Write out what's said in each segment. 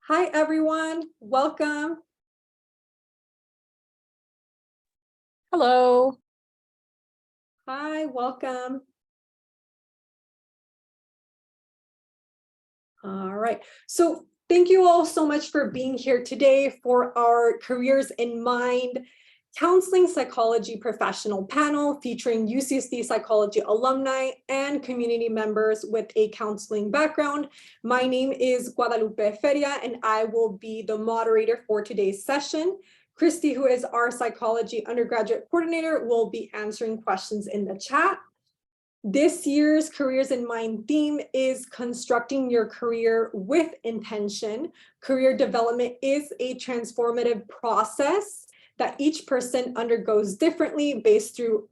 Hi, everyone. Welcome. Hello. Hi, welcome. All right. So thank you all so much for being here today for our Careers in Mind Counseling Psychology Professional panel featuring UCSD psychology alumni and community members with a counseling background. My name is Guadalupe Feria, and I will be the moderator for today's session. Christy, who is our psychology undergraduate coordinator, will be answering questions in the chat. This year's Careers in Mind theme is constructing your career with intention. Career development is a transformative process that each person undergoes differently based through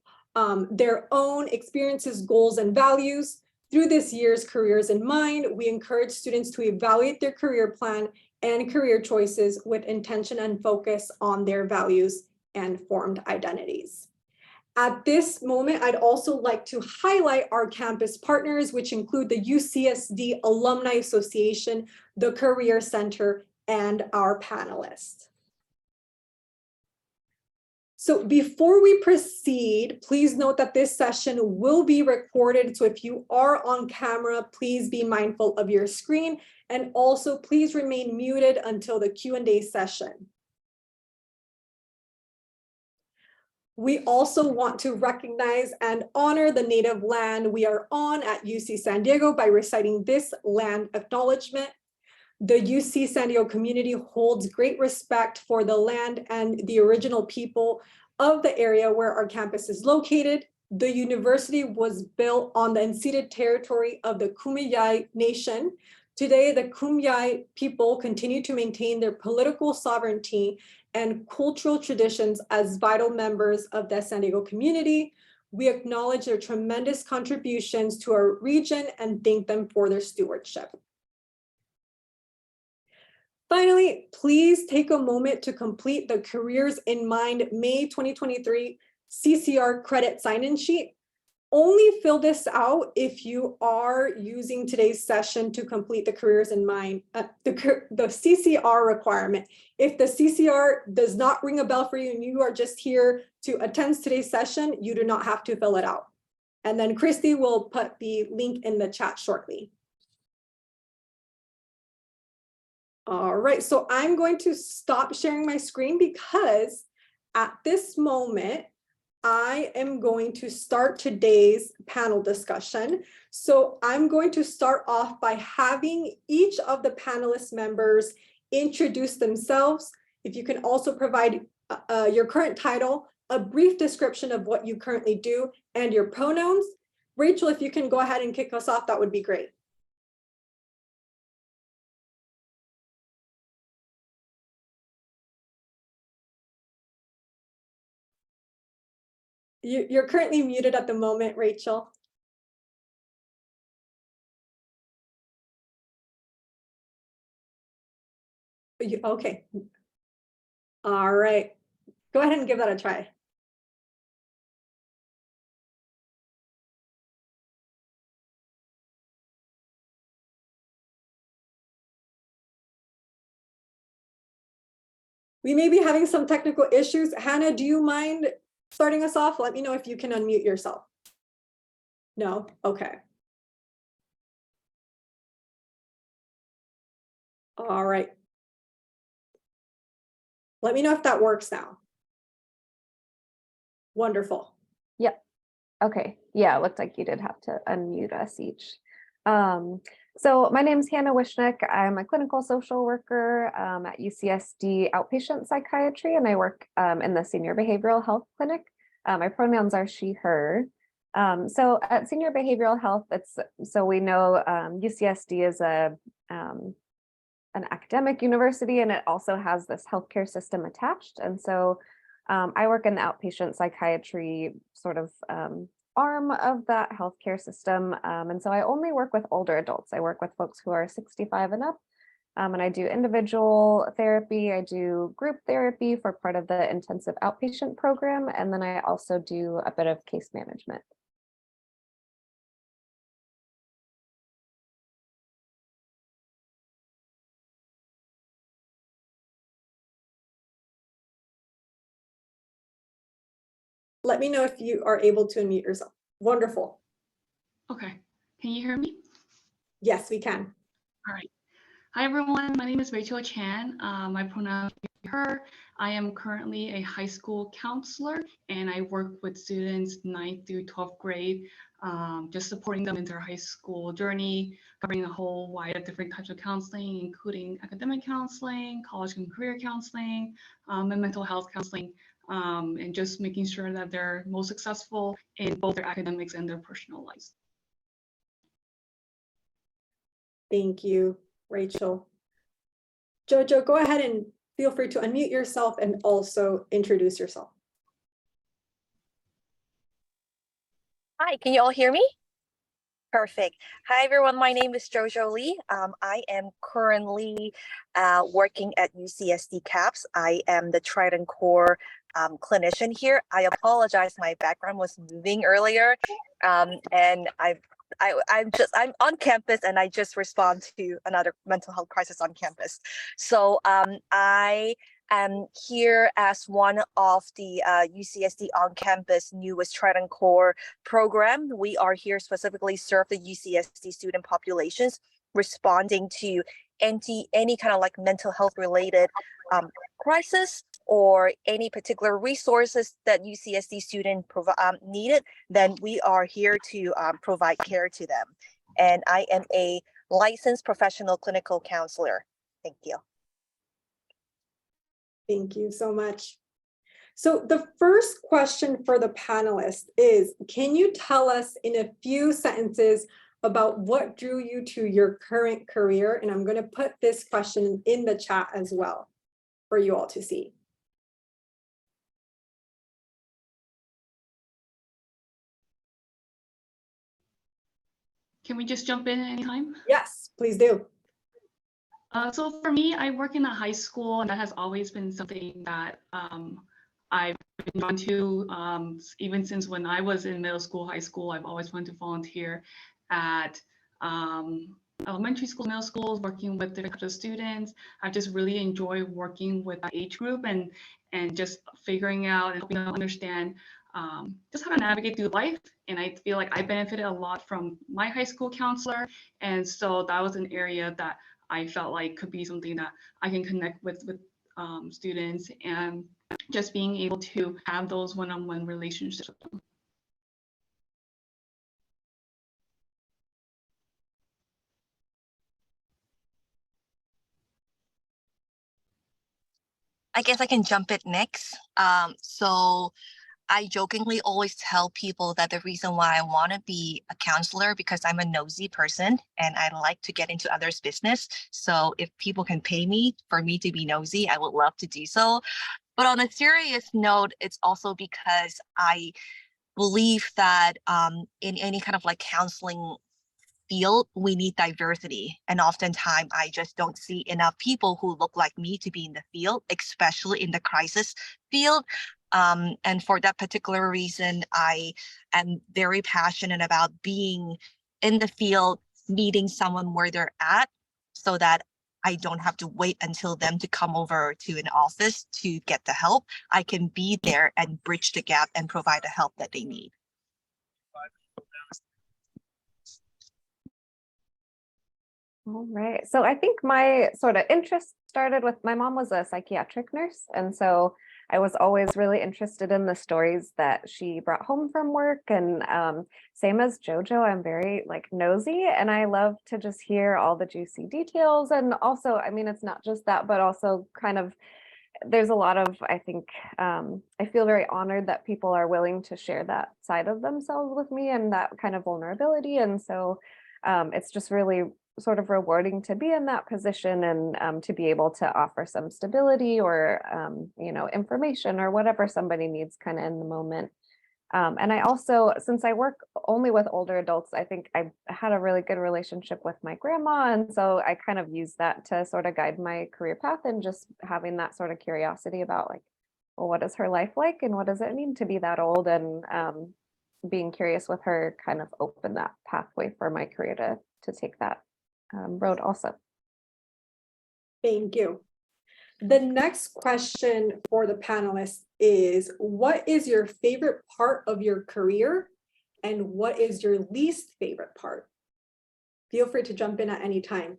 their own experiences, goals, and values. Through this year's Careers in Mind, we encourage students to evaluate their career plan and career choices with intention and focus on their values and formed identities. At this moment, I'd also like to highlight our campus partners, which include the UCSD Alumni Association, the Career Center, and our panelists. So before we proceed, please note that this session will be recorded. So if you are on camera, please be mindful of your screen, and also please remain muted until the Q&A session. We also want to recognize and honor the native land we are on at UC San Diego by reciting this land acknowledgement. The UC San Diego community holds great respect for the land and the original people of the area where our campus is located. The university was built on the unceded territory of the Kumeyaay Nation. Today, the Kumeyaay people continue to maintain their political sovereignty and cultural traditions as vital members of the San Diego community. We acknowledge their tremendous contributions to our region and thank them for their stewardship. Finally, please take a moment to complete the Careers in Mind May 2023 CCR credit sign-in sheet. Only fill this out if you are using today's session to complete the Careers in Mind, the CCR requirement. If the CCR does not ring a bell for you and you are just here to attend today's session, you do not have to fill it out. And then Christy will put the link in the chat shortly. All right, so I'm going to stop sharing my screen because at this moment, I am going to start today's panel discussion. So I'm going to start off by having each of the panelist members introduce themselves. If you can also provide your current title, a brief description of what you currently do, and your pronouns. Rachel, if you can go ahead and kick us off, that would be great. You're currently muted at the moment, Rachel. Okay. All right. Go ahead and give that a try. We may be having some technical issues. Hannah, do you mind starting us off? Let me know if you can unmute yourself. No? Okay. All right. Let me know if that works now. Wonderful. Yep. Okay. Yeah, it looked like you did have to unmute us each. So my name is Hannah Wishnick. I'm a clinical social worker at UCSD outpatient psychiatry, and I work in the senior behavioral health clinic. My pronouns are she, her. So at senior behavioral health, so we know UCSD is an academic university, and it also has this healthcare system attached. And so I work in the outpatient psychiatry sort of arm of that healthcare system. And so I only work with older adults. I work with folks who are 65 and up. And I do individual therapy. I do group therapy for part of the intensive outpatient program. And then I also do a bit of case management. let me know if you are able to unmute yourself. Wonderful. Okay, can you hear me? Yes, we can. All right. Hi, everyone. My name is Rachel Chan. My pronouns are her. I am currently a high school counselor, and I work with students 9th through 12th grade, just supporting them in their high school journey, covering a whole wide of different types of counseling, including academic counseling, college and career counseling, and mental health counseling, and just making sure that they're most successful in both their academics and their personal lives. Thank you, Rachel. Jojo, go ahead and feel free to unmute yourself and also introduce yourself. Hi, can you all hear me? Perfect. Hi, everyone. My name is Jojo Lee. I am currently working at UCSD CAPS. I am the Trident Core clinician here. I apologize, my background was moving earlier, and I'm on campus, and I just respond to another mental health crisis on campus. So I am here as one of the UCSD on-campus newest Trident Core program. We are here specifically serve the UCSD student populations, responding to any kind of like mental health related crisis or any particular resources that UCSD student needed. Then we are here to provide care to them. And I am a licensed professional clinical counselor. Thank you. Thank you so much. So the first question for the panelists is, can you tell us in a few sentences about what drew you to your current career? And I'm going to put this question in the chat as well for you all to see. Can we just jump in anytime? Yes, please do. So for me, I work in a high school, and that has always been something that I've been drawn to. Even since when I was in middle school, high school, I've always wanted to volunteer at elementary school, middle schools, working with different types of students. I just really enjoy working with that age group and just figuring out and helping them understand just how to navigate through life. And I feel like I benefited a lot from my high school counselor. And so that was an area that I felt like could be something that I can connect with students, and just being able to have those one-on-one relationships with them. I guess I can jump it next. So I jokingly always tell people that the reason why I want to be a counselor because I'm a nosy person and I like to get into others' business. So if people can pay me for me to be nosy, I would love to do so. But on a serious note, it's also because I believe that in any kind of like counseling field, we need diversity. And oftentimes I just don't see enough people who look like me to be in the field, especially in the crisis field. And for that particular reason, I am very passionate about being in the field, meeting someone where they're at so that I don't have to wait until them to come over to an office to get the help. I can be there and bridge the gap and provide the help that they need. All right. So I think my sort of interest started with my mom was a psychiatric nurse. And so I was always really interested in the stories that she brought home from work. And same as Jojo, I'm very like nosy and I love to just hear all the juicy details. And also, I mean, it's not just that, but also kind of there's a lot of, I think, I feel very honored that people are willing to share that side of themselves with me and that kind of vulnerability. And so it's just really sort of rewarding to be in that position and to be able to offer some stability or, information or whatever somebody needs kind of in the moment. And I also, since I work only with older adults, I think I had a really good relationship with my grandma. And so I kind of used that to sort of guide my career path and just having that sort of curiosity about like, well, what is her life like and what does it mean to be that old? And being curious with her kind of opened that pathway for my career to take that road also. Thank you. The next question for the panelists is, what is your favorite part of your career and what is your least favorite part? Feel free to jump in at any time.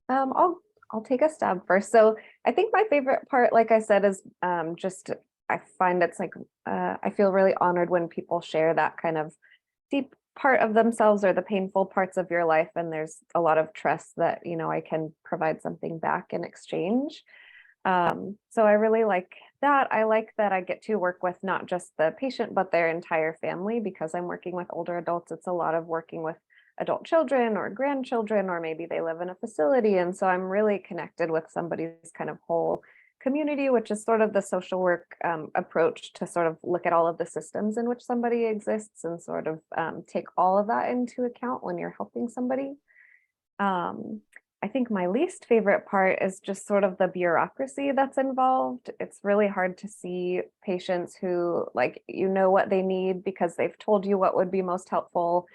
I'll take a stab first. So I think my favorite part, like I said, is just I find it's like I feel really honored when people share that kind of deep part of themselves or the painful parts of your life, and there's a lot of trust that I can provide something back in exchange. So I really like that. I like that I get to work with not just the patient, but their entire family, because I'm working with older adults. It's a lot of working with adult children or grandchildren, or maybe they live in a facility. And so I'm really connected with somebody's kind of whole community, which is sort of the social work approach to sort of look at all of the systems in which somebody exists and sort of take all of that into account when you're helping somebody. I think my least favorite part is just sort of the bureaucracy that's involved. It's really hard to see patients who what they need because they've told you what would be most helpful.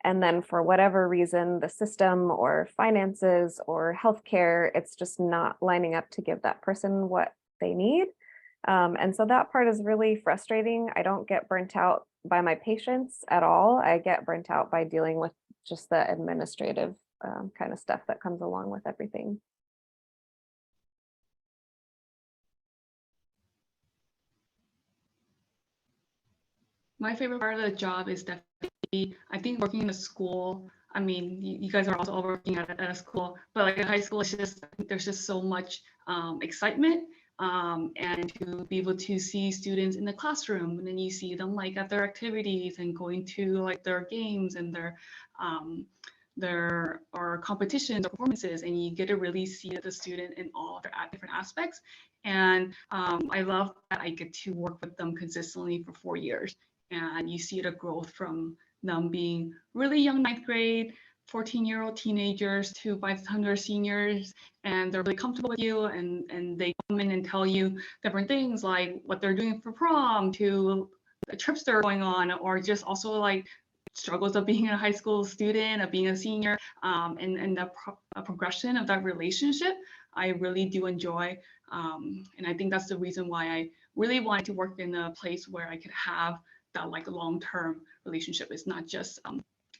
And then for whatever reason, the system or finances or healthcare, it's just not lining up to give that person what they need. And so that part is really frustrating. I don't get burnt out by my patients at all. I get burnt out by dealing with just the administrative kind of stuff that comes along with everything. My favorite part of the job is definitely, I think, working in a school. I mean, you guys are also all working at a school, but like in high school, there's just so much excitement, and to be able to see students in the classroom, and then you see them like at their activities and going to like their games and their or competitions or performances, and you get to really see the student in all their different aspects. And I love that I get to work with them consistently for 4 years. And you see the growth from them being really young, ninth grade, 14-year-old teenagers to by the time they're seniors, and they're really comfortable with you, and they come in and tell you different things like what they're doing for prom, to the trips they're going on, or just also like struggles of being a high school student, of being a senior, and the progression of that relationship, I really do enjoy. And I think that's the reason why I really wanted to work in a place where I could have that like long-term relationship. Is not just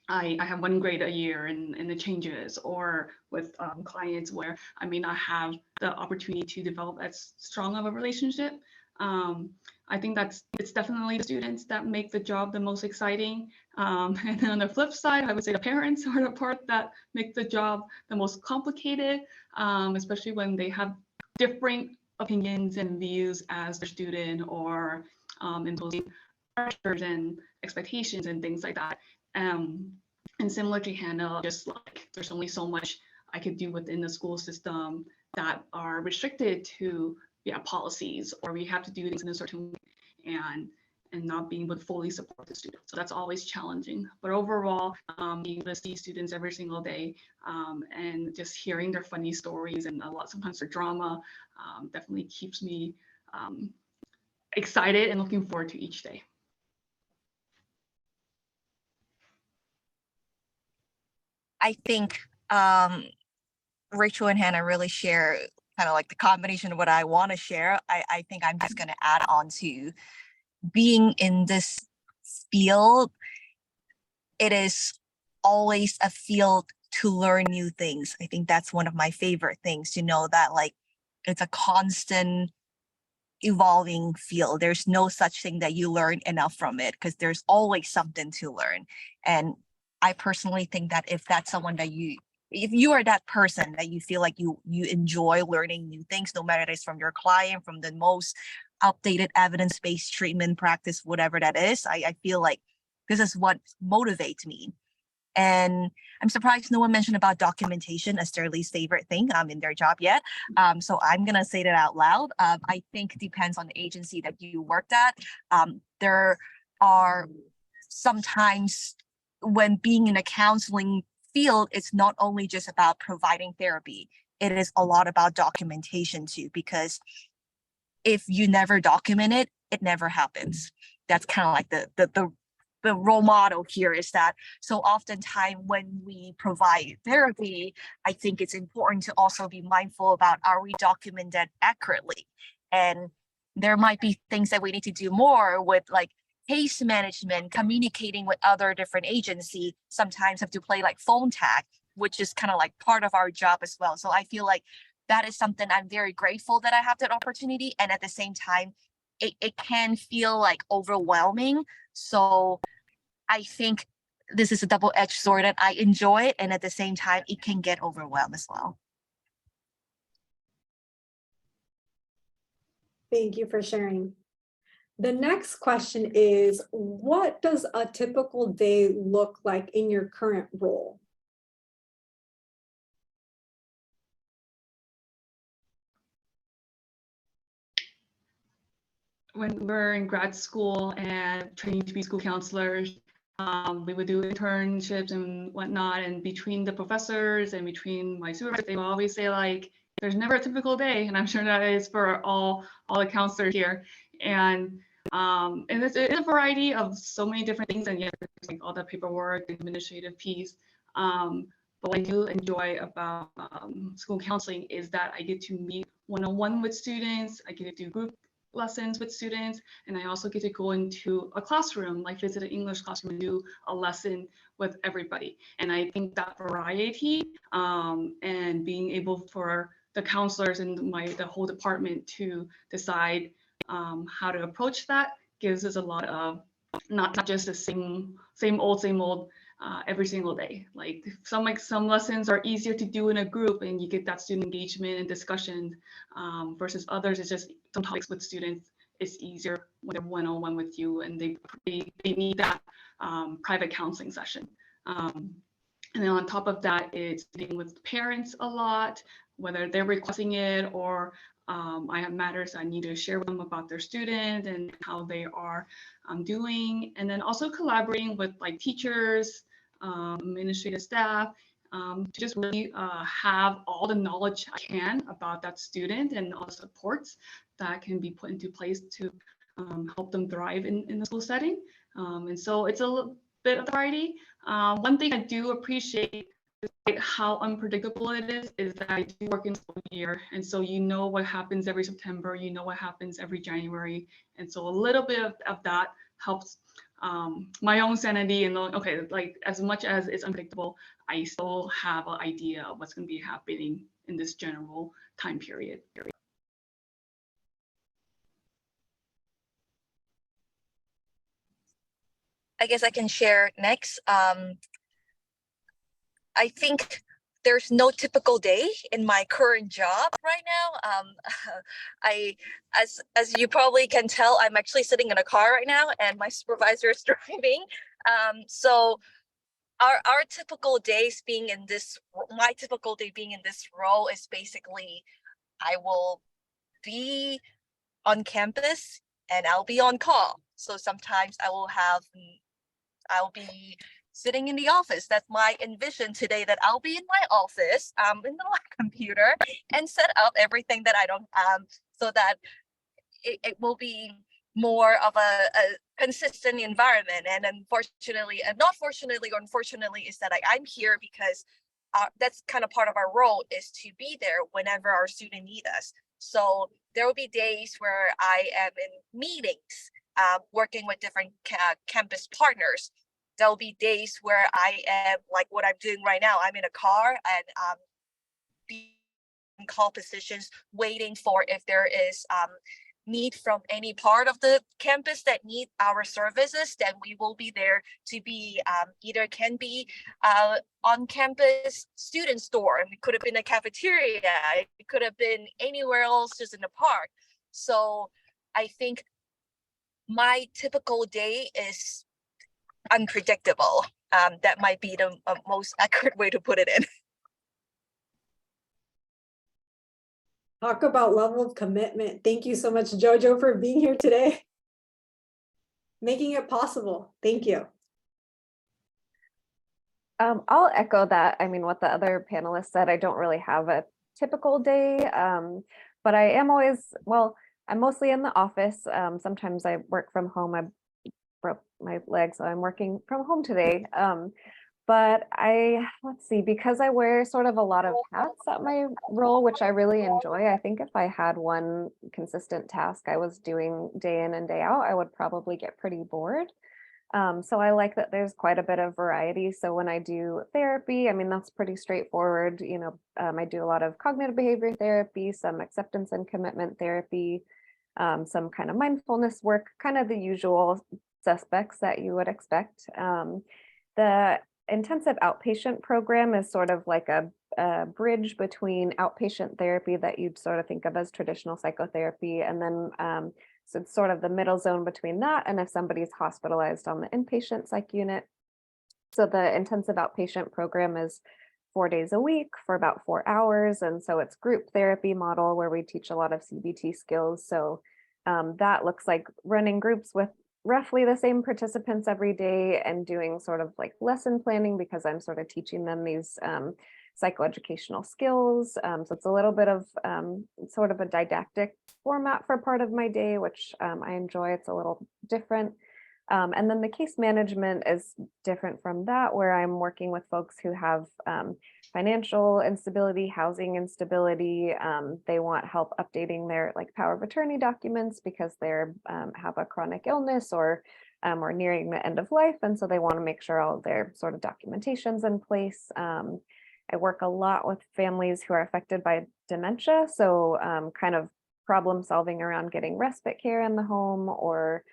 I have 1 grade a year and it changes, or with clients where I may not have the opportunity to develop as strong of a relationship. I think it's definitely the students that make the job the most exciting. And then on the flip side, I would say the parents are the part that make the job the most complicated, especially when they have different opinions and views as their student, or imposing pressures and expectations and things like that. And similar to Hannah, just like there's only so much I could do within the school system that are restricted to policies, or we have to do things in a certain way, and not being able to fully support the students. So that's always challenging. But overall, being able to see students every single day, and just hearing their funny stories and sometimes their drama, definitely keeps me excited and looking forward to each day. I think Rachel and Hannah really share kind of like the combination of what I want to share. I think I'm just going to add on to being in this field. It is always a field to learn new things. I think that's one of my favorite things, to know that like it's a constant evolving field. There's no such thing that you learn enough from it, because there's always something to learn. And I personally think that if that's someone that if you are that person that you feel like you enjoy learning new things, no matter it's from your client, from the most updated evidence-based treatment practice, whatever that is, I feel like this is what motivates me. And I'm surprised no one mentioned about documentation as their least favorite thing in their job yet. So I'm going to say that out loud. I think it depends on the agency that you worked at. There are sometimes when being in a counseling field, it's not only just about providing therapy. It is a lot about documentation too, because if you never document it, it never happens. That's kind of like the role model here is that so oftentimes when we provide therapy, I think it's important to also be mindful about, are we documenting that accurately? And there might be things that we need to do more with, like case management, communicating with other different agencies, sometimes have to play like phone tag, which is kind of like part of our job as well. So I feel like that is something I'm very grateful that I have that opportunity. And at the same time, it can feel like overwhelming. So I think this is a double-edged sword, that I enjoy it, and at the same time, it can get overwhelmed as well. Thank you for sharing. The next question is, what does a typical day look like in your current role? When we're in grad school and training to be school counselors, we would do internships and whatnot. And between the professors and between my supervisors, they will always say like, there's never a typical day. And I'm sure that is for all the counselors here. And it's a variety of so many different things. And yeah, like all the paperwork, the administrative piece. But what I do enjoy about school counseling is that I get to meet one-on-one with students. I get to do group lessons with students, and I also get to go into a classroom, like visit an English classroom and do a lesson with everybody. And I think that variety and being able for the counselors and the whole department to decide how to approach that gives us a lot of not just the same old every single day. Like some lessons are easier to do in a group and you get that student engagement and discussion versus others. It's just some topics with students, it's easier when they're one-on-one with you and they need that private counseling session. And then on top of that, it's dealing with parents a lot, whether they're requesting it or I have matters I need to share with them about their student and how they are doing. And then also collaborating with like teachers, administrative staff, to just really have all the knowledge I can about that student and all the supports that can be put into place to help them thrive in the school setting. And so it's a little bit of variety. One thing I do appreciate, despite how unpredictable it is that I do work in school year. And so you know what happens every September, you know what happens every January. And so a little bit of that helps my own sanity and okay, like as much as it's unpredictable, I still have an idea of what's going to be happening in this general time period. I guess I can share next. I think there's no typical day in my current job right now. As you probably can tell, I'm actually sitting in a car right now, and my supervisor is driving. So our typical days being in this, my typical day being in this role is basically, I will be on campus and I'll be on call. So sometimes I'll be sitting in the office. That's my envision today, that I'll be in my office, in my computer, and set up everything that I don't, so that it will be more of a consistent environment. And unfortunately, and not fortunately or unfortunately, is that I'm here because that's kind of part of our role, is to be there whenever our student need us. So there will be days where I am in meetings, working with different campus partners. There'll be days where I am like what I'm doing right now. I'm in a car and be in call positions, waiting for if there is need from any part of the campus that need our services, then we will be there to be either can be on campus student store, and it could have been a cafeteria, it could have been anywhere else, just in the park. So I think my typical day is unpredictable. That might be the most accurate way to put it in. Talk about level of commitment. Thank you so much, Jojo, for being here today. Making it possible. Thank you. I'll echo that. I mean, what the other panelists said, I don't really have a typical day, but I am always, well, I'm mostly in the office. Sometimes I work from home. I broke my leg, so I'm working from home today. But let's see, because I wear sort of a lot of hats at my role, which I really enjoy. I think if I had one consistent task I was doing day in and day out, I would probably get pretty bored. So I like that there's quite a bit of variety. So when I do therapy, I mean, that's pretty straightforward. I do a lot of cognitive behavior therapy, some acceptance and commitment therapy, some kind of mindfulness work, kind of the usual suspects that you would expect. The intensive outpatient program is sort of like a bridge between outpatient therapy that you'd sort of think of as traditional psychotherapy, and then so it's sort of the middle zone between that and if somebody's hospitalized on the inpatient psych unit. So the intensive outpatient program is 4 days a week for about 4 hours. And so it's group therapy model where we teach a lot of CBT skills. So that looks like running groups with roughly the same participants every day and doing sort of like lesson planning because I'm sort of teaching them these psychoeducational skills. So it's a little bit of sort of a didactic format for part of my day, which I enjoy. It's a little different. And then the case management is different from that, where I'm working with folks who have financial instability, housing instability. They want help updating their like power of attorney documents because they're have a chronic illness or nearing the end of life. And so they want to make sure all their sort of documentation's in place. I work a lot with families who are affected by dementia. So kind of problem solving around getting respite care in the home or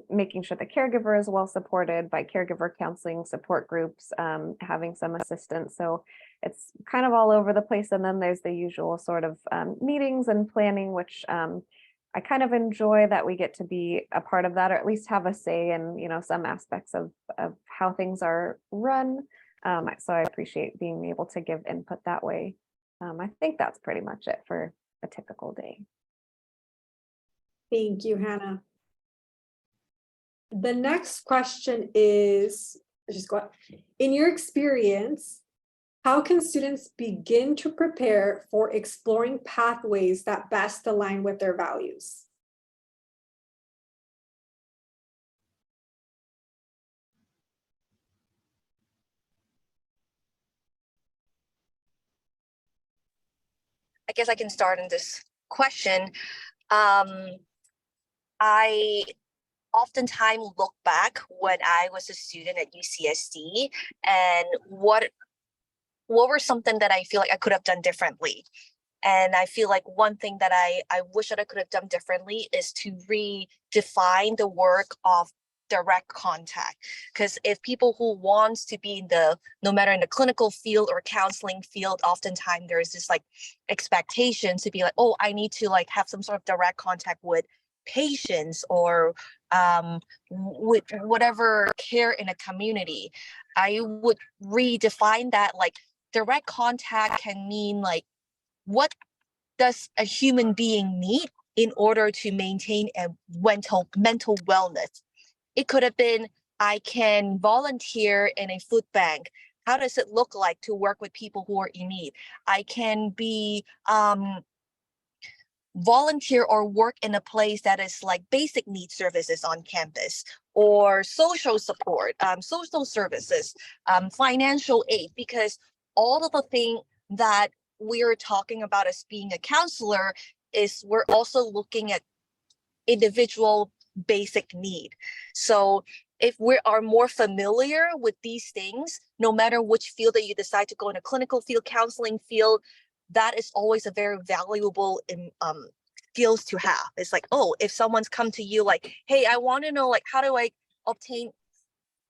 making sure the caregiver is well supported by caregiver counseling support groups, having some assistance. So it's kind of all over the place. And then there's the usual sort of meetings and planning, which I kind of enjoy that we get to be a part of that, or at least have a say in, some aspects of how things are run. So I appreciate being able to give input that way. I think that's pretty much it for a typical day. Thank you, Hannah. The next question is, in your experience, how can students begin to prepare for exploring pathways that best align with their values? I guess I can start on this question. I oftentimes look back when I was a student at UCSD and what were something that I feel like I could have done differently. And I feel like one thing that I wish that I could have done differently is to redefine the work of direct contact. Because if people who wants to be no matter in the clinical field or counseling field, oftentimes there's this like expectation to be like, oh, I need to like have some sort of direct contact with patients or with whatever care in a community. I would redefine that, like direct contact can mean like, what does a human being need in order to maintain a mental wellness? It could have been, I can volunteer in a food bank. How does it look like to work with people who are in need? I can be volunteer or work in a place that is like basic needs services on campus, or social support, social services, financial aid, because all of the things that we're talking about as being a counselor is we're also looking at individual basic need. So if we are more familiar with these things, no matter which field that you decide to go in, a clinical field, counseling field, that is always a very valuable skills to have. It's like, oh, if someone's come to you like, hey, I want to know like how do I obtain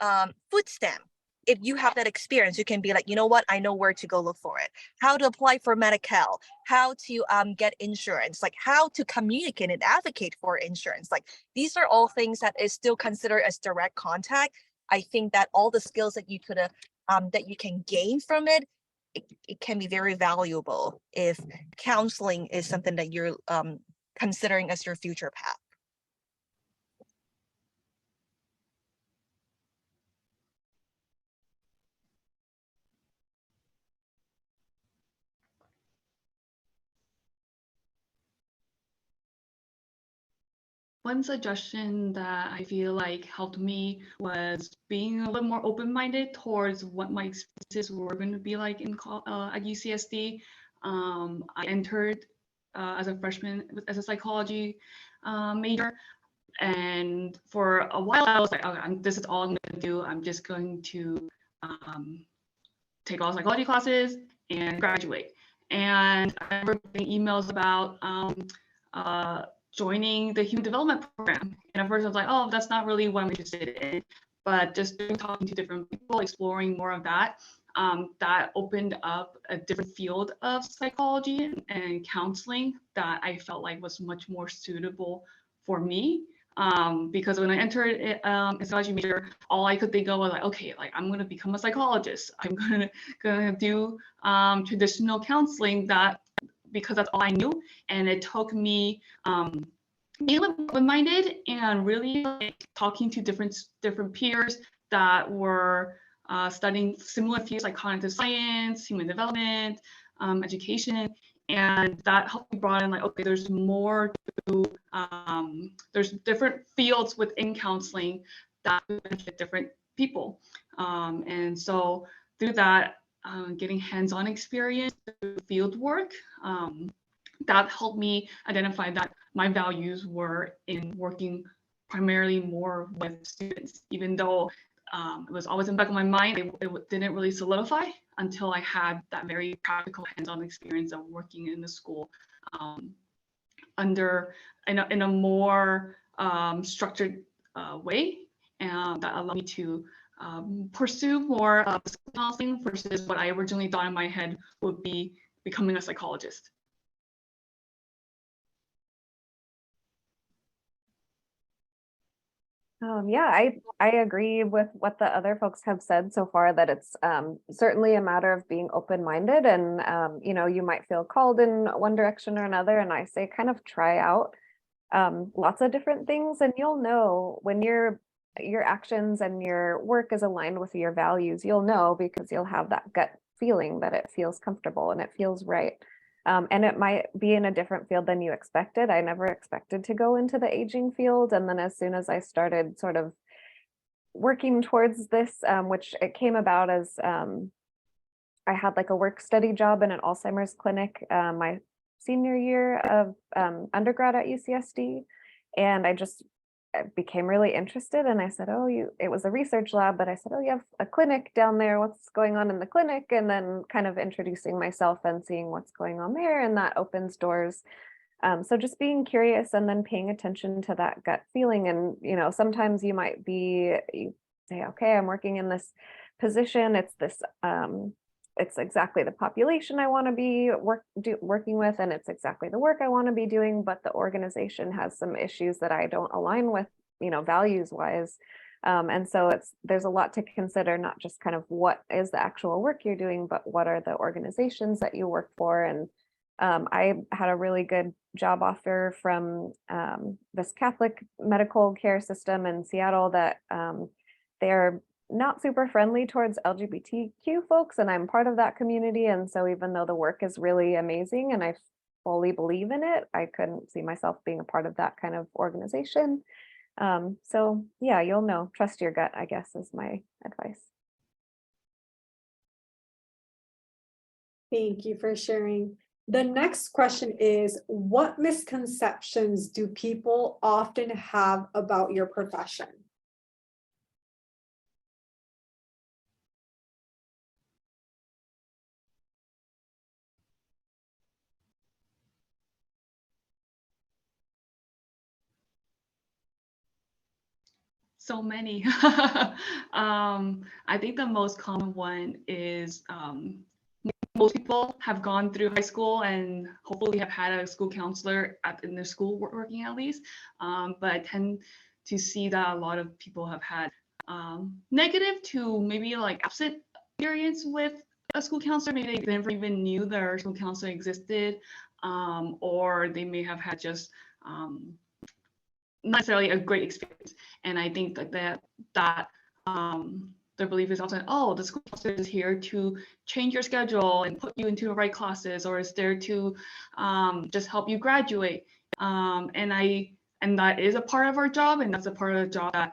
food stamp? If you have that experience, you can be like, you know what, I know where to go look for it. How to apply for Medi-Cal, how to get insurance, like how to communicate and advocate for insurance. Like these are all things that is still considered as direct contact. I think that all the skills that you could that you can gain from it, it can be very valuable if counseling is something that you're considering as your future path. One suggestion that I feel like helped me was being a little more open-minded towards what my experiences were going to be like at UCSD. I entered as a freshman as a psychology major, and for a while I was like, okay, this is all I'm going to do. I'm just going to take all psychology classes and graduate. And I remember getting emails about joining the human development program. And at first I was like, oh, that's not really what I'm interested in. But just talking to different people, exploring more of that, that opened up a different field of psychology and counseling that I felt like was much more suitable for me. Because when I entered a psychology major, all I could think of was like, okay, like I'm gonna become a psychologist. I'm gonna do traditional counseling because that's all I knew. And it took me being open-minded and really like talking to different peers that were studying similar fields like cognitive science, human development, education, and that helped me broaden like, okay, there's more to there's different fields within counseling that benefit different people, and so through that, getting hands-on experience through field work, that helped me identify that my values were in working primarily more with students, even though it was always in the back of my mind. It didn't really solidify until I had that very practical hands-on experience of working in the school in a more structured way, and that allowed me to pursue more counseling versus what I originally thought in my head would be becoming a psychologist. Yeah, I agree with what the other folks have said so far, that it's certainly a matter of being open-minded, and you know, you might feel called in one direction or another, and I say kind of try out lots of different things, and you'll know when your actions and your work is aligned with your values. You'll know because you'll have that gut feeling that it feels comfortable and it feels right. And it might be in a different field than you expected. I never expected to go into the aging field. And then as soon as I started sort of working towards this, which it came about as I had like a work study job in an Alzheimer's clinic my senior year of undergrad at UCSD. And I became really interested, and I said, oh, it was a research lab, but I said, oh, you have a clinic down there. What's going on in the clinic? And then kind of introducing myself and seeing what's going on there, and that opens doors. So just being curious and then paying attention to that gut feeling. And, you know, sometimes you say, okay, I'm working in this position. It's exactly the population I want to be working with, and it's exactly the work I want to be doing, but the organization has some issues that I don't align with, you know, values wise. And so there's a lot to consider, not just kind of what is the actual work you're doing, but what are the organizations that you work for. And I had a really good job offer from this Catholic medical care system in Seattle that they're not super friendly towards LGBTQ folks, and I'm part of that community. And so even though the work is really amazing and I fully believe in it, I couldn't see myself being a part of that kind of organization. So yeah, you'll know, trust your gut, I guess, is my advice. Thank you for sharing. The next question is, what misconceptions do people often have about your profession? So many. I think the most common one is most people have gone through high school and hopefully have had a school counselor in their school working at least. But I tend to see that a lot of people have had negative to maybe like absent experience with a school counselor. Maybe they never even knew their school counselor existed, or they may have had just not necessarily a great experience. And I think that their belief is often, oh, the school counselor is here to change your schedule and put you into the right classes, or is there to just help you graduate. And I and that is a part of our job, and that's a part of the job that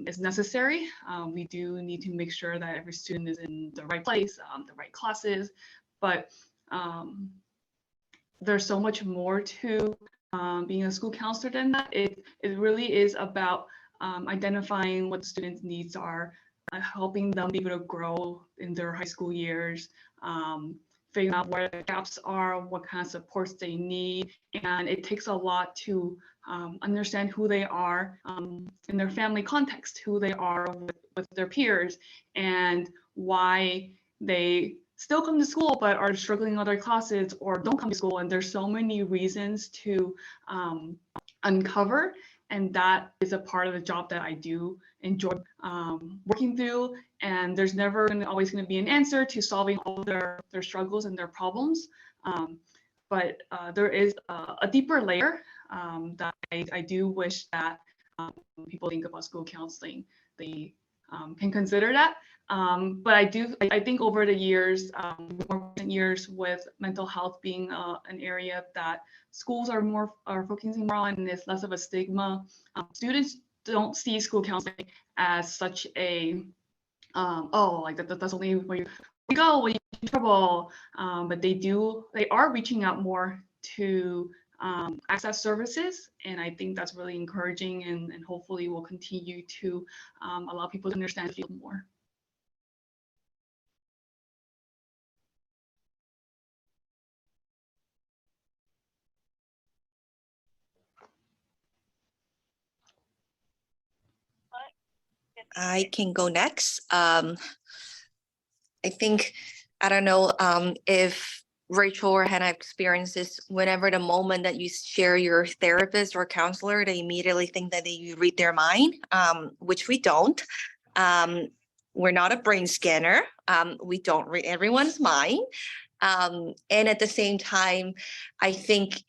is necessary. We do need to make sure that every student is in the right place, the right classes, but there's so much more to being a school counselor than that. It really is about identifying what the students' needs are, helping them be able to grow in their high school years, figuring out where the gaps are, what kind of supports they need. And it takes a lot to understand who they are in their family context, who they are with their peers, and why they still come to school but are struggling in other classes or don't come to school. And there's so many reasons to uncover. And that is a part of the job that I do enjoy working through. And there's never always going to be an answer to solving all their struggles and their problems. But there is a deeper layer that I do wish that people think about school counseling. They can consider that. But I think over the years, more recent years, with mental health being an area that schools are focusing more on, and it's less of a stigma. Students don't see school counseling as such a that's only where you go when you're in trouble. But they are reaching out more to access services, and I think that's really encouraging, and hopefully will continue to allow people to understand the field more. I can go next. I think, I don't know if Rachel or Hannah experienced this. Whenever the moment that you share your therapist or counselor, they immediately think that you read their mind, which we don't. We're not a brain scanner. We don't read everyone's mind. And at the same time, I think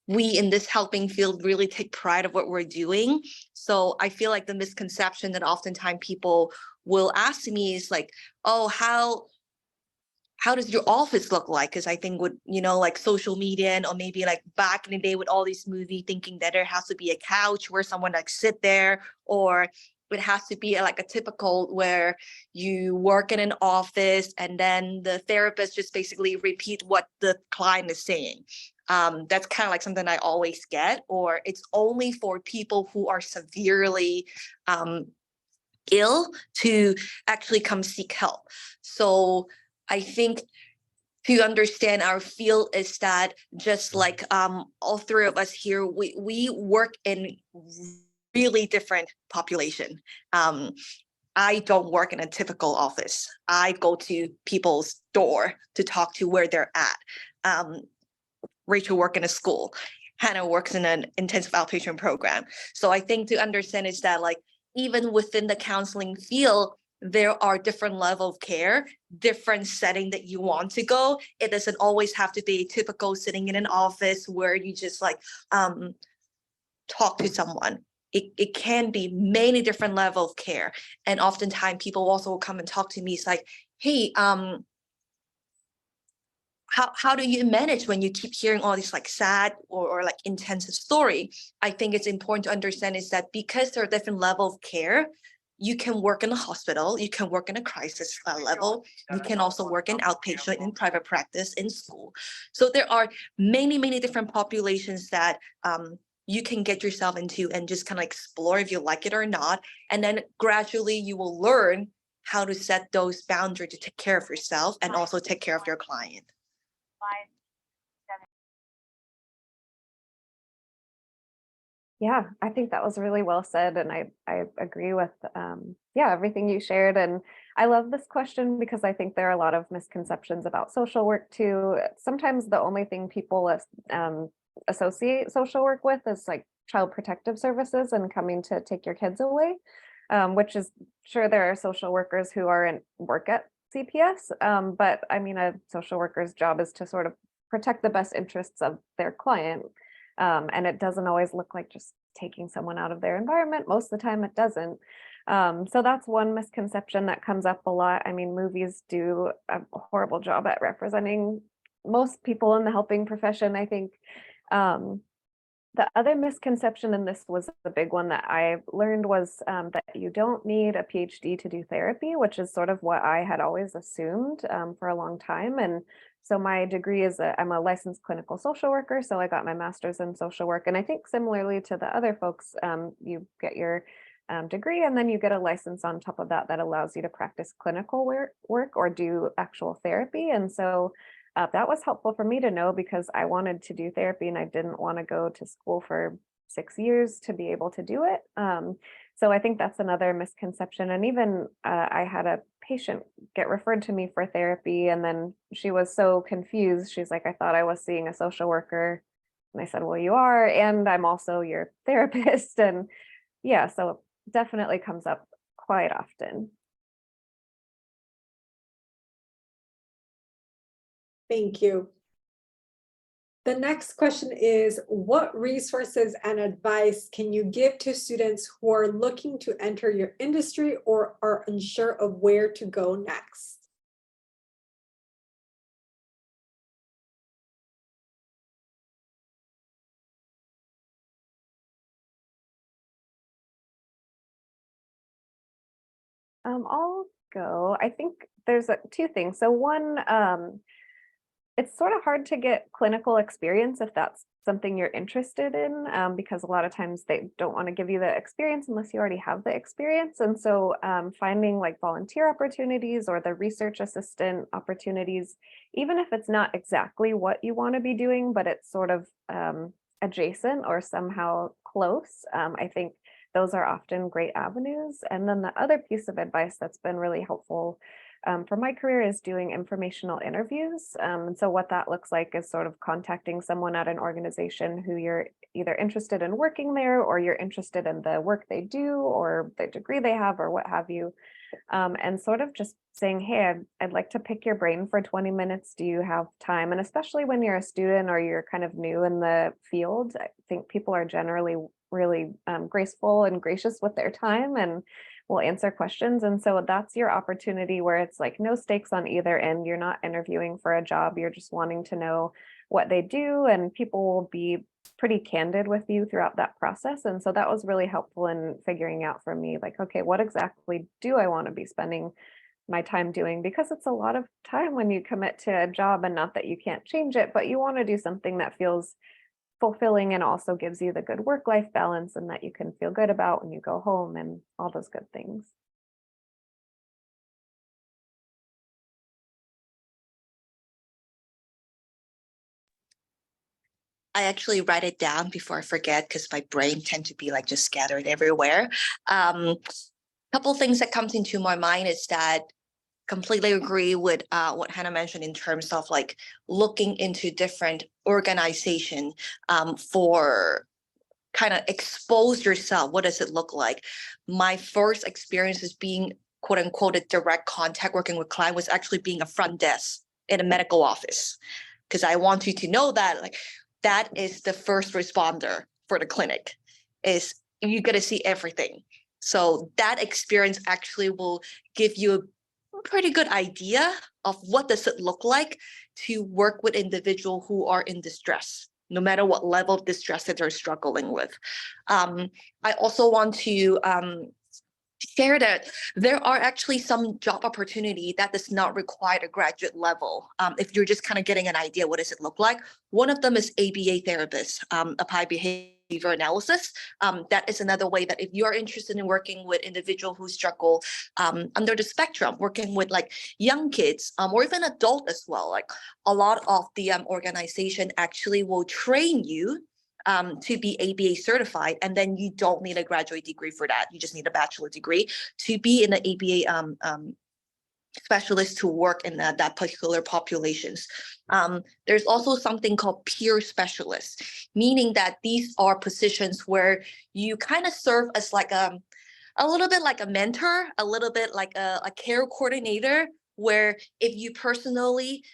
we in this helping field really take pride of what we're doing. So I feel like the misconception that oftentimes people will ask me is like, oh, how does your office look like? Because I think with, like social media, or maybe like back in the day with all these movies, thinking that there has to be a couch where someone like sit there, or it has to be like a typical where you work in an office and then the therapist just basically repeat what the client is saying. That's kind of like something I always get, or it's only for people who are severely ill to actually come seek help. So I think to understand our field is that just like all three of us here, we work in really different population. I don't work in a typical office. I go to people's door to talk to where they're at. Rachel works in a school. Hannah works in an intensive outpatient program. So I think to understand is that like even within the counseling field, there are different level of care, different setting that you want to go. It doesn't always have to be typical sitting in an office where you just like talk to someone. It can be many different level of care. And oftentimes people also will come and talk to me. It's like, hey, how do you manage when you keep hearing all these like sad or like intensive story? I think it's important to understand is that because there are different level of care, you can work in a hospital, you can work in a crisis level, you can also work in outpatient, in private practice, in school. So there are many, many different populations that you can get yourself into and just kind of explore if you like it or not. And then gradually you will learn how to set those boundaries to take care of yourself and also take care of your client. Yeah, I think that was really well said. And I agree with, everything you shared. And I love this question because I think there are a lot of misconceptions about social work too. Sometimes the only thing people associate social work with is like child protective services and coming to take your kids away, which is sure there are social workers who work at CPS. But I mean, a social worker's job is to sort of protect the best interests of their client. And it doesn't always look like just taking someone out of their environment. Most of the time it doesn't. So that's one misconception that comes up a lot. I mean, movies do a horrible job at representing most people in the helping profession, I think. The other misconception, and this was the big one that I learned, was that you don't need a PhD to do therapy, which is sort of what I had always assumed for a long time. And so my degree is I'm a licensed clinical social worker, so I got my master's in social work. And I think similarly to the other folks, you get your degree and then you get a license on top of that that allows you to practice clinical work or do actual therapy. And so that was helpful for me to know because I wanted to do therapy and I didn't want to go to school for 6 years to be able to do it. So I think that's another misconception. And even I had a patient get referred to me for therapy, and then she was so confused. She's like, I thought I was seeing a social worker. And I said, well, you are, and I'm also your therapist. And yeah, so it definitely comes up quite often. Thank you. The next question is, what resources and advice can you give to students who are looking to enter your industry or are unsure of where to go next? I'll go. I think there's two things. So one, it's sort of hard to get clinical experience if that's something you're interested in, because a lot of times they don't want to give you the experience unless you already have the experience. And so finding like volunteer opportunities or the research assistant opportunities, even if it's not exactly what you want to be doing, but it's sort of adjacent or somehow close, I think those are often great avenues. And then the other piece of advice that's been really helpful for my career is doing informational interviews. And so what that looks like is sort of contacting someone at an organization who you're either interested in working there or you're interested in the work they do or the degree they have or what have you. And sort of just saying, hey, I'd like to pick your brain for 20 minutes. Do you have time? And especially when you're a student or you're kind of new in the field, I think people are generally really graceful and gracious with their time and will answer questions. And so that's your opportunity where it's like no stakes on either end. You're not interviewing for a job. You're just wanting to know what they do, and people will be pretty candid with you throughout that process. And so that was really helpful in figuring out for me, like, okay, what exactly do I want to be spending my time doing? Because it's a lot of time when you commit to a job, and not that you can't change it, but you want to do something that feels fulfilling and also gives you the good work-life balance and that you can feel good about when you go home and all those good things. I actually write it down before I forget because my brain tend to be like just scattered everywhere. Couple things that comes into my mind is that completely agree with what Hannah mentioned in terms of like looking into different organization for kind of expose yourself. What does it look like? My first experience as being quote unquote a direct contact working with client was actually being a front desk in a medical office. Because I want you to know that like that is the first responder for the clinic, is you get to see everything. So that experience actually will give you a pretty good idea of what does it look like to work with individuals who are in distress, no matter what level of distress that they're struggling with. I also want to share that there are actually some job opportunity that does not require a graduate level. If you're just kind of getting an idea, what does it look like? One of them is ABA therapist, applied behavior analysis. That is another way that if you're interested in working with individuals who struggle under the spectrum, working with like young kids or even adult as well, like a lot of the organization actually will train you to be ABA certified, and then you don't need a graduate degree for that. You just need a bachelor degree to be in the ABA specialist to work in that particular populations. There's also something called peer specialists, meaning that these are positions where you kind of serve as like a little bit like a mentor, a little bit like a care coordinator, where if you personally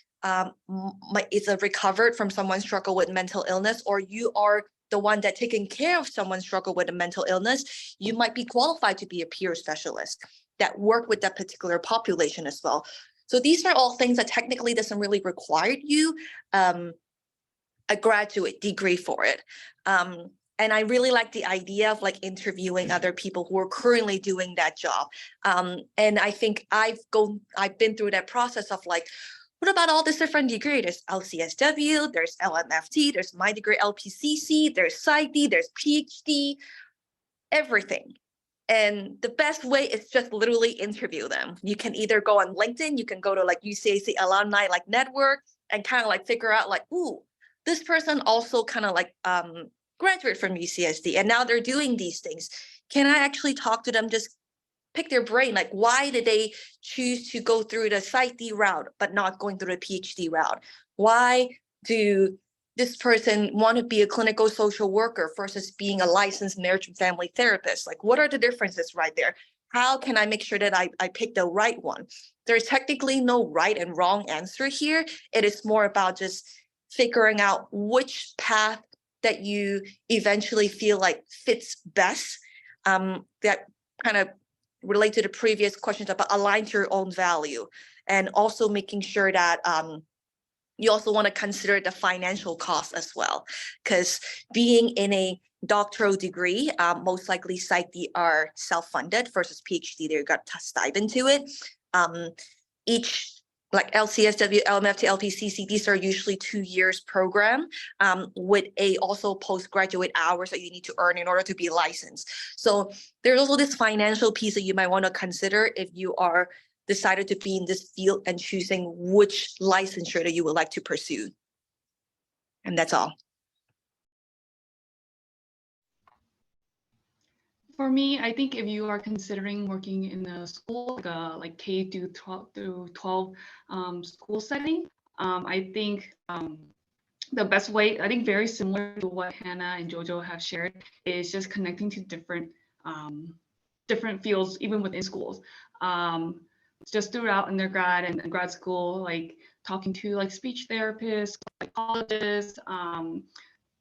is recovered from someone's struggle with mental illness, or you are the one that taking care of someone's struggle with a mental illness, you might be qualified to be a peer specialist that work with that particular population as well. So these are all things that technically doesn't really require you a graduate degree for it. And I really like the idea of like interviewing other people who are currently doing that job. And I think I've been through that process of like, what about all these different degrees? There's LCSW, there's LMFT, there's my degree LPCC, there's PsyD, there's PhD, everything. And the best way is just literally interview them. You can either go on LinkedIn, you can go to like UCAC alumni like network and kind of like figure out like, ooh, this person also kind of like graduate from UCSD and now they're doing these things. Can I actually talk to them, just pick their brain, like why did they choose to go through the PsyD route but not going through the PhD route? Why do this person want to be a clinical social worker versus being a licensed marriage and family therapist? Like, what are the differences right there? How can I make sure that I pick the right one? There's technically no right and wrong answer here. It is more about just figuring out which path that you eventually feel like fits best, that kind of relate to the previous questions about align to your own value, and also making sure that you also want to consider the financial cost as well, because being in a doctoral degree, most likely PsyD are self-funded versus PhD, they got a stipend to it. Each like LCSW, LMFT, LPCC, these are usually 2 years program with a also postgraduate hours that you need to earn in order to be licensed. So there's also this financial piece that you might want to consider if you are decided to be in this field and choosing which licensure that you would like to pursue. And that's all. For me, I think if you are considering working in a school, like K through 12 school setting, I think the best way, I think very similar to what Hannah and Jojo have shared, is just connecting to different fields, even within schools. Just throughout undergrad and grad school, like talking to like speech therapists, psychologists,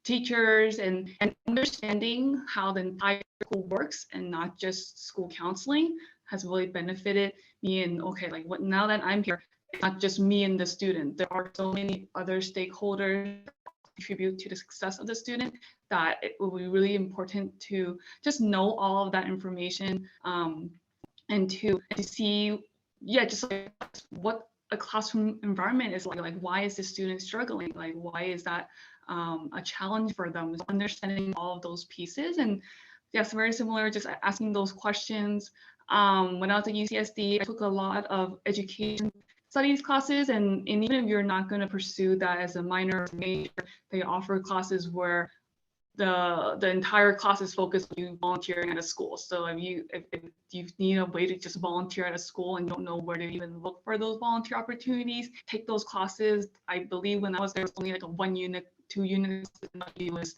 teachers, and understanding how the entire school works and not just school counseling has really benefited me. And okay, like what, now that I'm here, it's not just me and the student. There are so many other stakeholders that contribute to the success of the student that it will be really important to just know all of that information, and to see, yeah, just like what a classroom environment is like why is the student struggling? Like, why is that a challenge for them? Understanding all of those pieces. And yes, very similar, just asking those questions. When I was at UCSD, I took a lot of education studies classes, and even if you're not going to pursue that as a minor or major, they offer classes where the entire class is focused on you volunteering at a school. So if you need a way to just volunteer at a school and don't know where to even look for those volunteer opportunities, take those classes. I believe when I was there, it was only like a 1 unit, 2 units, it was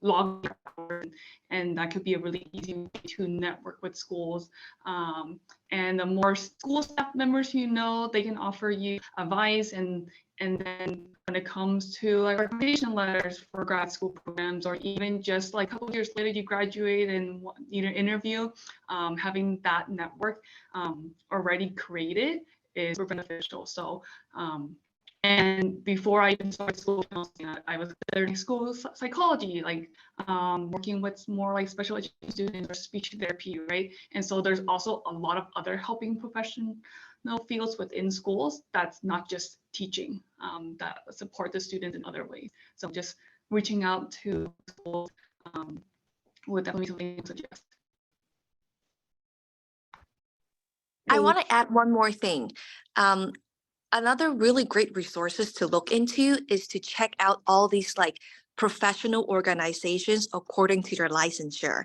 log hours, and that could be a really easy way to network with schools. And the more school staff members you know, they can offer you advice. And then when it comes to like recommendation letters for grad school programs, or even just like a couple of years later you graduate and need an interview, having that network already created is super beneficial. So and before I even started school counseling, I was learning school psychology, like working with more like special education students or speech therapy, right? And so there's also a lot of other helping professional fields within schools that's not just teaching, that support the students in other ways. So just reaching out to schools would definitely be something to suggest. I want to add one more thing. Another really great resources to look into is to check out all these like professional organizations according to their licensure.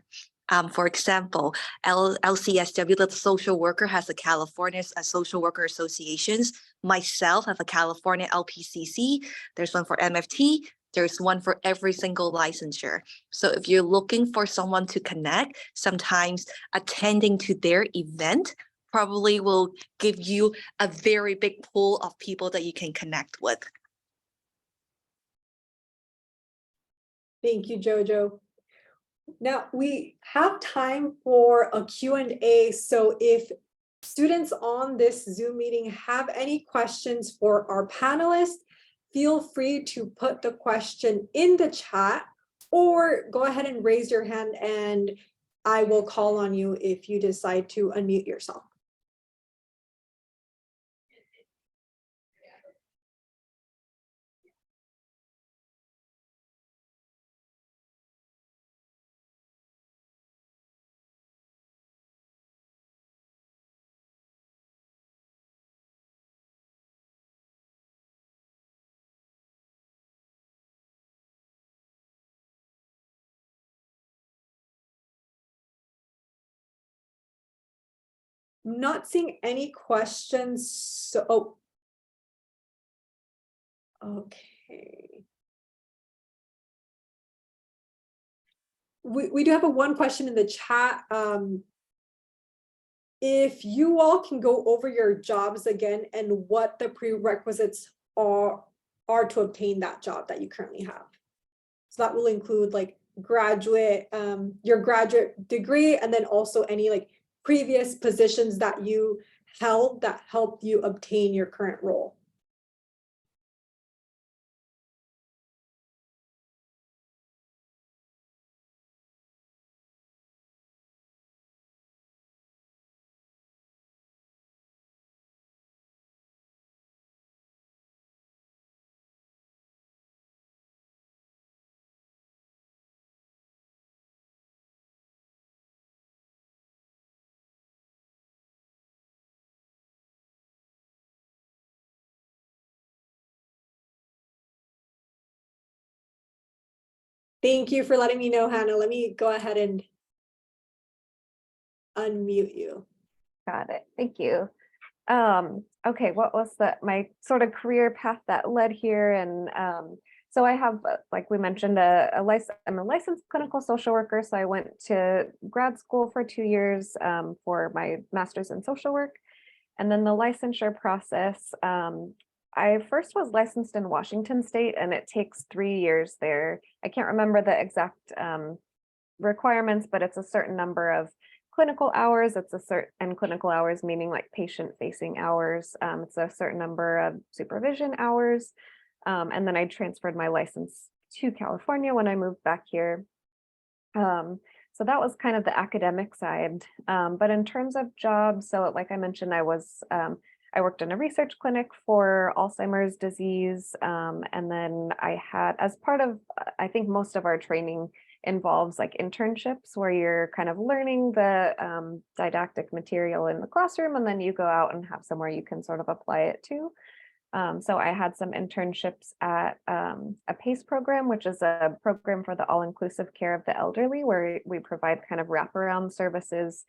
For example, LCSW, the social worker, has a California Social Worker Associations. Myself have a California LPCC. There's one for MFT. There's one for every single licensure. So if you're looking for someone to connect, sometimes attending to their event probably will give you a very big pool of people that you can connect with. Thank you, Jojo. Now we have time for a Q&A. So if students on this Zoom meeting have any questions for our panelists, feel free to put the question in the chat or go ahead and raise your hand and I will call on you if you decide to unmute yourself. I'm not seeing any questions. So, okay. We do have one question in the chat. If you all can go over your jobs again and what the prerequisites are to obtain that job that you currently have. So that will include like graduate, your graduate degree, and then also any like previous positions that you held that helped you obtain your current role. Thank you for letting me know, Hannah. Let me go ahead and unmute you. Got it. Thank you. Okay, what was my sort of career path that led here? And so I have, like we mentioned, I'm a licensed clinical social worker. So I went to grad school for 2 years for my master's in social work. And then the licensure process, I first was licensed in Washington State, and it takes 3 years there. I can't remember the exact requirements, but it's a certain number of clinical hours. It's a certain, and clinical hours meaning like patient facing hours. It's a certain number of supervision hours. And then I transferred my license to California when I moved back here. So that was kind of the academic side. But in terms of jobs, so like I mentioned, I worked in a research clinic for Alzheimer's disease. And then I had, as part of, I think most of our training involves like internships where you're kind of learning the didactic material in the classroom, and then you go out and have somewhere you can sort of apply it to. So I had some internships at a PACE program, which is a program for the all-inclusive care of the elderly, where we provide kind of wraparound services,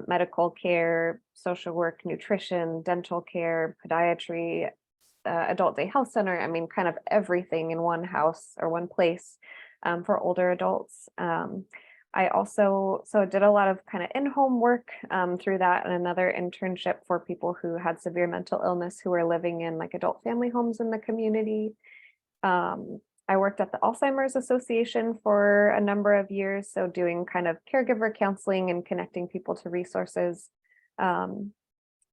medical care, social work, nutrition, dental care, podiatry, adult day health center. I mean, kind of everything in one house or one place for older adults. I also did a lot of kind of in-home work through that, and another internship for people who had severe mental illness who were living in like adult family homes in the community. I worked at the Alzheimer's Association for a number of years, so doing kind of caregiver counseling and connecting people to resources. And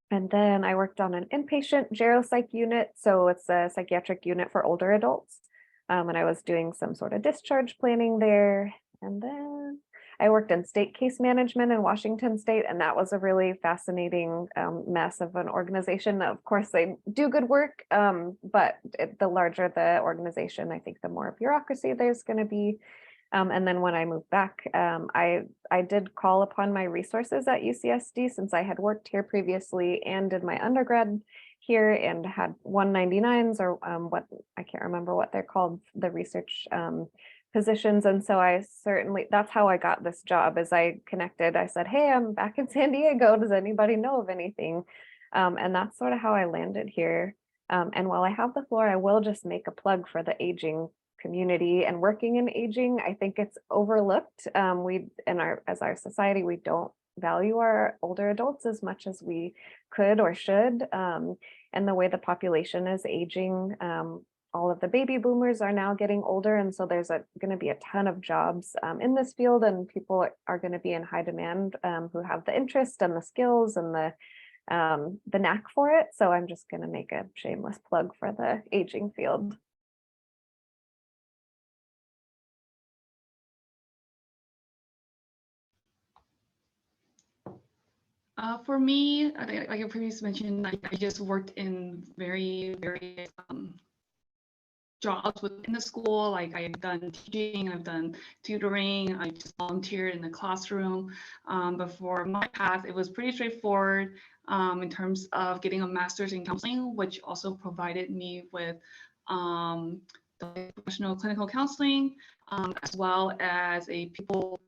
then I worked on an inpatient geropsych unit, so it's a psychiatric unit for older adults. And I was doing some sort of discharge planning there. And then I worked in state case management in Washington State, and that was a really fascinating mess of an organization. Of course, they do good work, but the larger the organization, I think the more bureaucracy there's going to be. And then when I moved back, I did call upon my resources at UCSD, since I had worked here previously and did my undergrad here and had 199s, or what, I can't remember what they're called, the research positions. And so that's how I got this job. As I connected, I said, hey, I'm back in San Diego. Does anybody know of anything? And that's sort of how I landed here. And while I have the floor, I will just make a plug for the aging community and working in aging. I think it's overlooked. As our society, we don't value our older adults as much as we could or should. And the way the population is aging, all of the baby boomers are now getting older. And so there's going to be a ton of jobs in this field, and people are going to be in high demand who have the interest and the skills and the the knack for it. So I'm just going to make a shameless plug for the aging field. For me, like I previously mentioned, I just worked in very jobs within the school. Like I've done teaching, I've done tutoring, I just volunteered in the classroom. But for my path, it was pretty straightforward in terms of getting a master's in counseling, which also provided me with the professional clinical counseling, as well as a people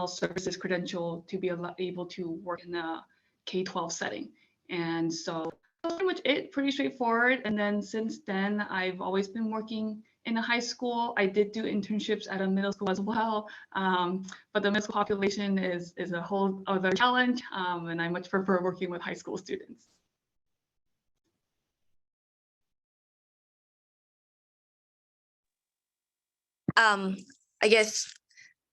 services credential to be able to work in a K-12 setting. And so that's pretty much it, pretty straightforward. And then since then, I've always been working in a high school. I did do internships at a middle school as well, but the middle school population is a whole other challenge, and I much prefer working with high school students. I guess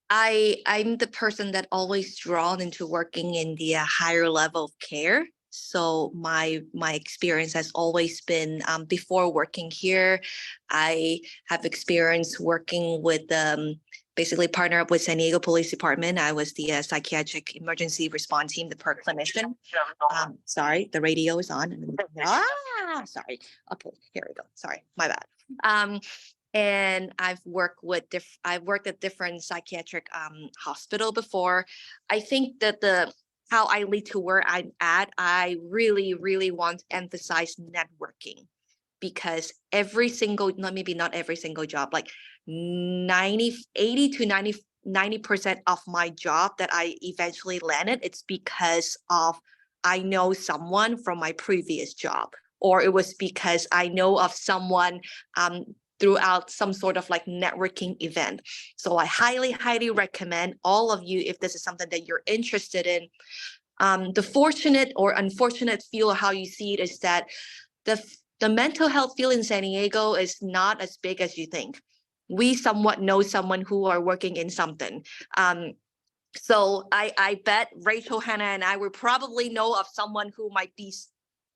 I'm the person that always drawn into working in the higher level of care. So my experience has always been before working here, I have experience working with basically partner up with San Diego Police Department. I was the psychiatric emergency response team, the PERT clinician. Sorry, the radio is on. Sorry. Okay, here we go. Sorry, my bad. And I've worked at different psychiatric hospital before. I think that how I lead to where I'm at, I really want to emphasize networking, because every single, maybe not every single job, like 80 to 90% of my job that I eventually landed, it's because of I know someone from my previous job, or it was because I know of someone throughout some sort of like networking event. So I highly recommend all of you, if this is something that you're interested in. The fortunate or unfortunate field, how you see it, is that the mental health field in San Diego is not as big as you think. We somewhat know someone who are working in something. So I bet Rachel, Hannah, and I would probably know of someone who might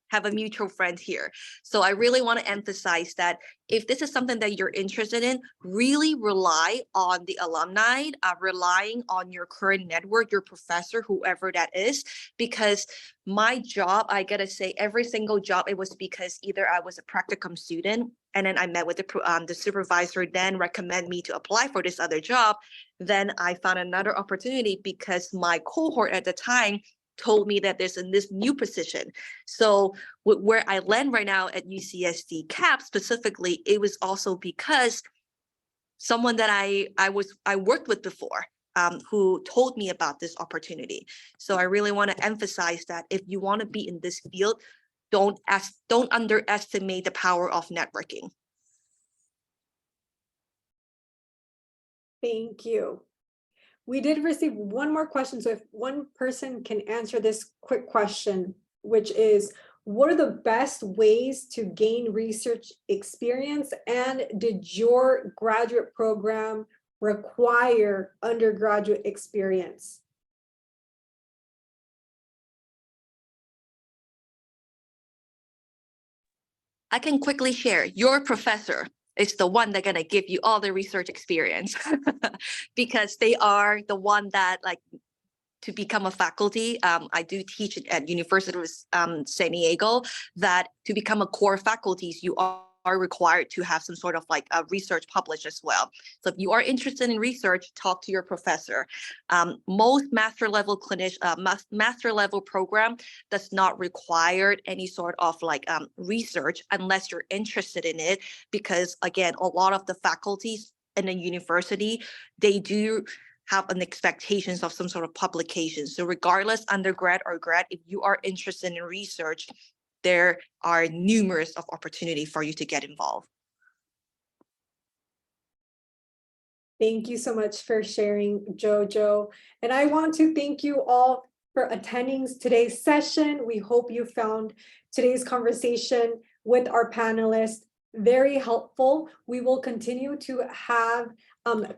have a mutual friend here. So I really want to emphasize that if this is something that you're interested in, really rely on the alumni, relying on your current network, your professor, whoever that is, because my job, I gotta say, every single job, it was because either I was a practicum student and then I met with the supervisor, then recommend me to apply for this other job. Then I found another opportunity because my cohort at the time told me that there's this new position. So where I land right now at UCSD CAP specifically, it was also because someone that I worked with before who told me about this opportunity. So I really want to emphasize that if you want to be in this field, don't underestimate the power of networking. Thank you. We did receive one more question. So if one person can answer this quick question, which is, what are the best ways to gain research experience? And did your graduate program require undergraduate experience? I can quickly share. Your professor is the one that's gonna give you all the research experience because they are the one that, like, to become a faculty. I do teach at University of San Diego, that to become a core faculties, you are required to have some sort of like a research published as well. So if you are interested in research, talk to your professor. Most master level master level program does not require any sort of like research unless you're interested in it, because again, a lot of the faculties in a university, they do have an expectations of some sort of publication. So regardless, undergrad or grad, if you are interested in research, there are numerous of opportunity for you to get involved. Thank you so much for sharing, Jojo. And I want to thank you all for attending today's session. We hope you found today's conversation with our panelists very helpful. We will continue to have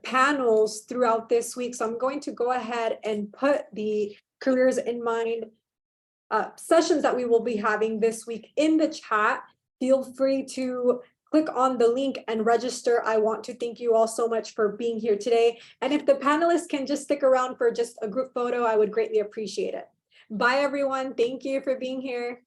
panels throughout this week. So I'm going to go ahead and put the Careers in Mind sessions that we will be having this week in the chat. Feel free to click on the link and register. I want to thank you all so much for being here today. And if the panelists can just stick around for just a group photo, I would greatly appreciate it. Bye, everyone. Thank you for being here.